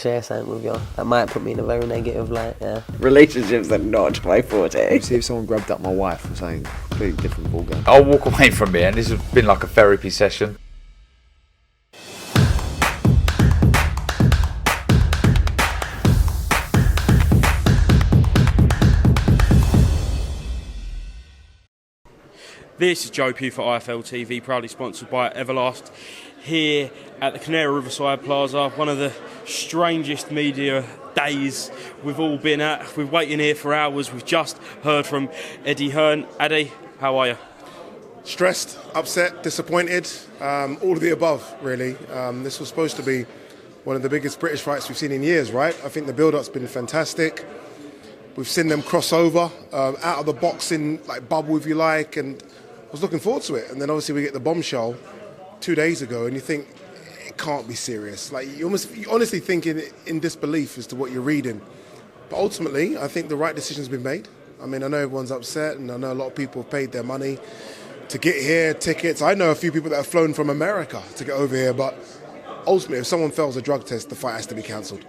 share something with you. That might put me in a very negative light, yeah. Relationships are not my forte. See if someone grabbed up my wife or something, completely different ballgame. I'll walk away from it, and this has been like a therapy session. This is Joe Pugh for IFL TV, proudly sponsored by Everlast, here at the Canary Riverside Plaza, one of the strangest media days we've all been at. We're waiting here for hours. We've just heard from Ade Hearn. Ade, how are you? Stressed, upset, disappointed, all of the above, really. This was supposed to be one of the biggest British fights we've seen in years, right? I think the build-up's been fantastic. We've seen them cross over, out of the boxing bubble, if you like, and I was looking forward to it. And then obviously we get the bombshell 2 days ago, and you think, it can't be serious. You honestly think in disbelief as to what you're reading. But ultimately, I think the right decision's been made. I mean, I know everyone's upset, and I know a lot of people have paid their money to get here, tickets. I know a few people that have flown from America to get over here, but ultimately, if someone fails a drug test, the fight has to be cancelled.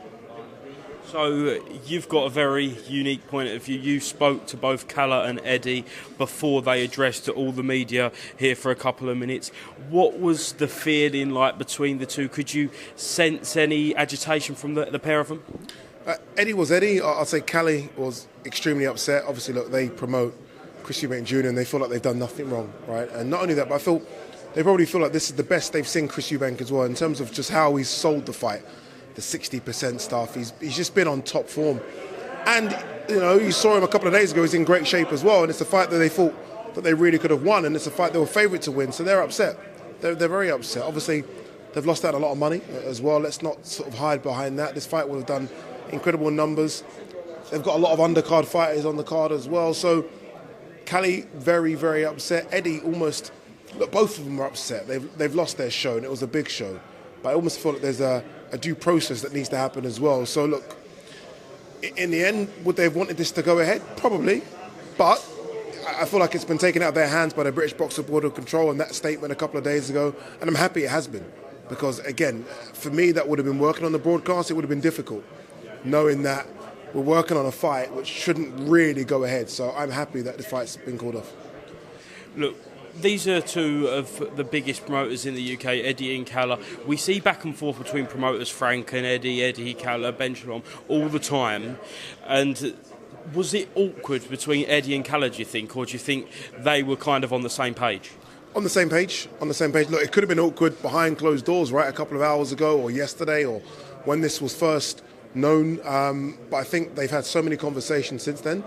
So you've got a very unique point of view. You spoke to both Kalle and Ade before they addressed all the media here for a couple of minutes. What was the feeling like between the two? Could you sense any agitation from the pair of them? Ade was Ade. I'll say Kalle was extremely upset. Obviously, look, they promote Eubank Jr. and they feel like they've done nothing wrong, right? And not only that, but they probably feel like this is the best they've seen Eubank as well in terms of just how he's sold the fight. The 60% stuff, he's just been on top form, and you saw him a couple of days ago. He's in great shape as well, and it's a fight that they thought that they really could have won, and it's a fight they were favourite to win, so they're upset. They're very upset. Obviously, they've lost out a lot of money as well. Let's not sort of hide behind that. This fight would have done incredible numbers. They've got a lot of undercard fighters on the card as well, so Kalle very, very upset. Ade almost, look, both of them are upset. They've lost their show, and it was a big show, but I almost feel like there's a due process that needs to happen as well. So look, in the end, would they have wanted this to go ahead? Probably, but I feel like it's been taken out of their hands by the British Boxing Board of Control and that statement a couple of days ago, and I'm happy it has been, because again, for me, that would have been working on the broadcast. It would have been difficult, knowing that we're working on a fight which shouldn't really go ahead. So I'm happy that the fight's been called off. Look, these are two of the biggest promoters in the UK, Ade and Kalle. We see back and forth between promoters Frank and Ade, Kalle, Benjamin, all the time. And was it awkward between Ade and Kalle, do you think, or do you think they were kind of on the same page? On the same page. Look, it could have been awkward behind closed doors, right, a couple of hours ago or yesterday or when this was first known. But I think they've had so many conversations since then,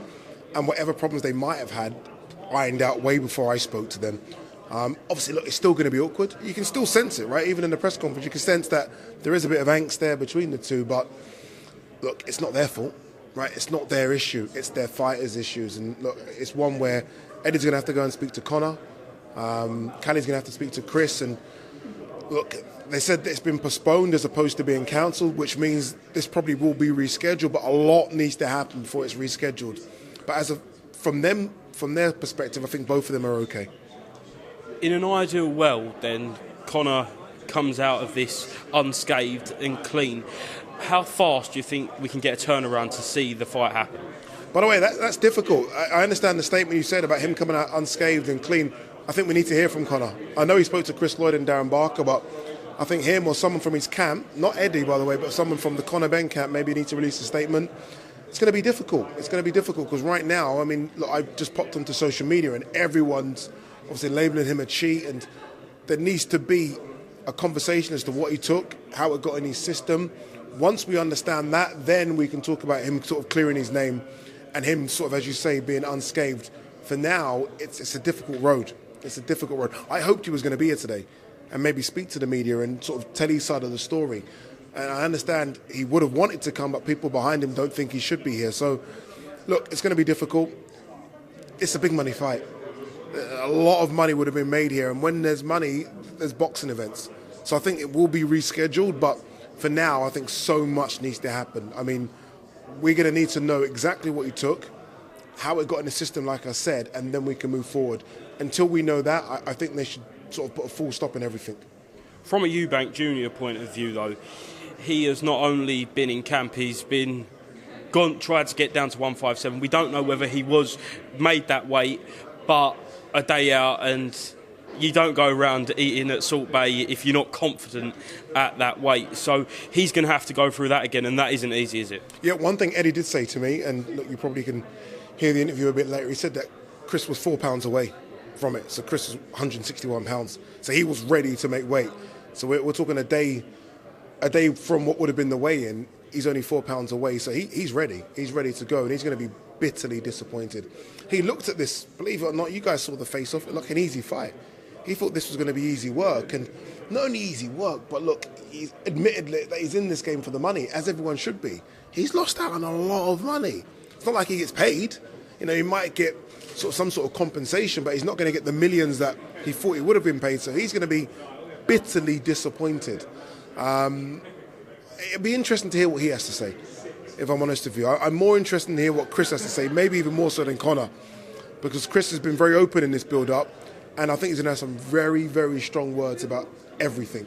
and whatever problems they might have had, ironed out way before I spoke to them. Obviously, look, it's still going to be awkward. You can still sense it, right? Even in the press conference, you can sense that there is a bit of angst there between the two. But look, it's not their fault, right? It's not their issue. It's their fighters' issues. And look, it's one where Eddie's going to have to go and speak to Conor. Kalle's going to have to speak to Chris. And look, they said that it's been postponed as opposed to being cancelled, which means this probably will be rescheduled. But a lot needs to happen before it's rescheduled. But from their perspective, I think both of them are okay. In an ideal world, then, Conor comes out of this unscathed and clean. How fast do you think we can get a turnaround to see the fight happen? By the way, that's difficult. I understand the statement you said about him coming out unscathed and clean. I think we need to hear from Conor. I know he spoke to Chris Lloyd and Darren Barker, but I think him or someone from his camp, not Ade, by the way, but someone from the Conor Ben camp, maybe need to release a statement. It's going to be difficult. It's going to be difficult because right now, I mean, look, I just popped onto social media and everyone's obviously labelling him a cheat, and there needs to be a conversation as to what he took, how it got in his system. Once we understand that, then we can talk about him sort of clearing his name and him sort of, as you say, being unscathed. For now, it's a difficult road. It's a difficult road. I hoped he was going to be here today and maybe speak to the media and sort of tell his side of the story. And I understand he would have wanted to come, but people behind him don't think he should be here. So, look, it's going to be difficult. It's a big money fight. A lot of money would have been made here. And when there's money, there's boxing events. So I think it will be rescheduled. But for now, I think so much needs to happen. I mean, we're going to need to know exactly what he took, how it got in the system, like I said, and then we can move forward. Until we know that, I think they should sort of put a full stop in everything. From a Eubank Jr. point of view, though, he has not only been in camp, he's been tried to get down to 157. We don't know whether he was made that weight, but a day out, and you don't go around eating at Salt Bay if you're not confident at that weight. So he's going to have to go through that again, and that isn't easy, is it? Yeah, one thing Eddie did say to me, and look, you probably can hear the interview a bit later, he said that Chris was 4 pounds away from it. So Chris was 161 pounds. So he was ready to make weight. So we're talking a day from what would have been the weigh-in. He's only 4 pounds away. So he's ready. He's ready to go, and he's going to be bitterly disappointed. He looked at this, believe it or not, you guys saw the face-off, it looked like an easy fight. He thought this was going to be easy work, and not only easy work, but look, he's admitted that he's in this game for the money, as everyone should be. He's lost out on a lot of money. It's not like he gets paid. You know, he might get some sort of compensation, but he's not going to get the millions that he thought he would have been paid, so he's going to be bitterly disappointed. It'd be interesting to hear what he has to say, if I'm honest with you. I'm more interested to hear what Chris has to say, maybe even more so than Conor, because Chris has been very open in this build-up, and I think he's going to have some very, very strong words about everything.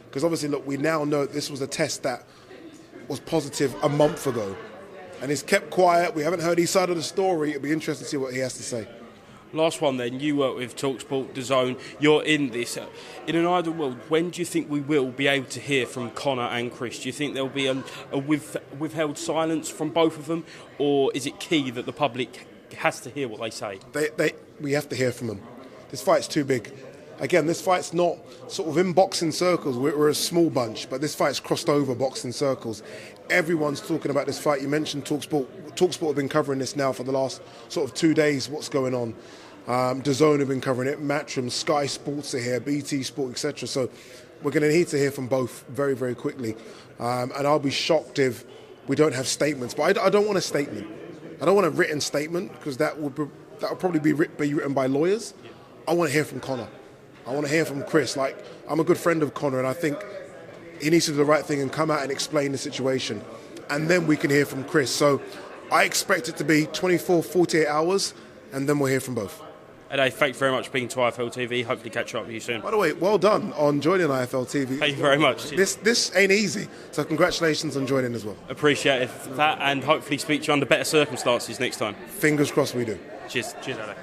Because obviously, look, we now know this was a test that was positive a month ago, and he's kept quiet. We haven't heard his side of the story. It'll be interesting to see what he has to say. Last one then, you work with TalkSport, DAZN, you're in this. In an ideal world, when do you think we will be able to hear from Conor and Chris? Do you think there'll be a withheld silence from both of them, or is it key that the public has to hear what they say? We have to hear from them. This fight's too big. Again, this fight's not sort of in boxing circles. We're a small bunch, but this fight's crossed over boxing circles. Everyone's talking about this fight. You mentioned TalkSport. TalkSport have been covering this now for the last sort of 2 days, what's going on. DAZN have been covering it, Matchroom, Sky Sports are here, BT Sport, etc. So we're going to need to hear from both very, very quickly. And I'll be shocked if we don't have statements. But I don't want a statement. I don't want a written statement, because that would probably be written by lawyers. I want to hear from Conor. I want to hear from Chris. Like, I'm a good friend of Conor, and I think he needs to do the right thing and come out and explain the situation. And then we can hear from Chris. So I expect it to be 24, 48 hours, and then we'll hear from both. Ade, thank you very much for being to IFL TV. Hopefully catch up with you soon. By the way, well done on joining IFL TV. Thank you very much. This ain't easy, so congratulations on joining as well. Appreciate that, and hopefully speak to you under better circumstances next time. Fingers crossed we do. Cheers, Ade.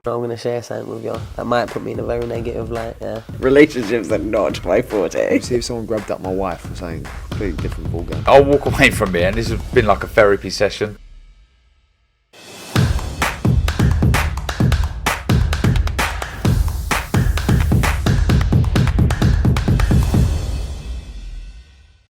I'm going to share something with you. That might put me in a very negative light, yeah. Relationships are not my forte. See if someone grabbed up my wife or something. Completely different ballgame. I'll walk away from it, and this has been like a therapy session.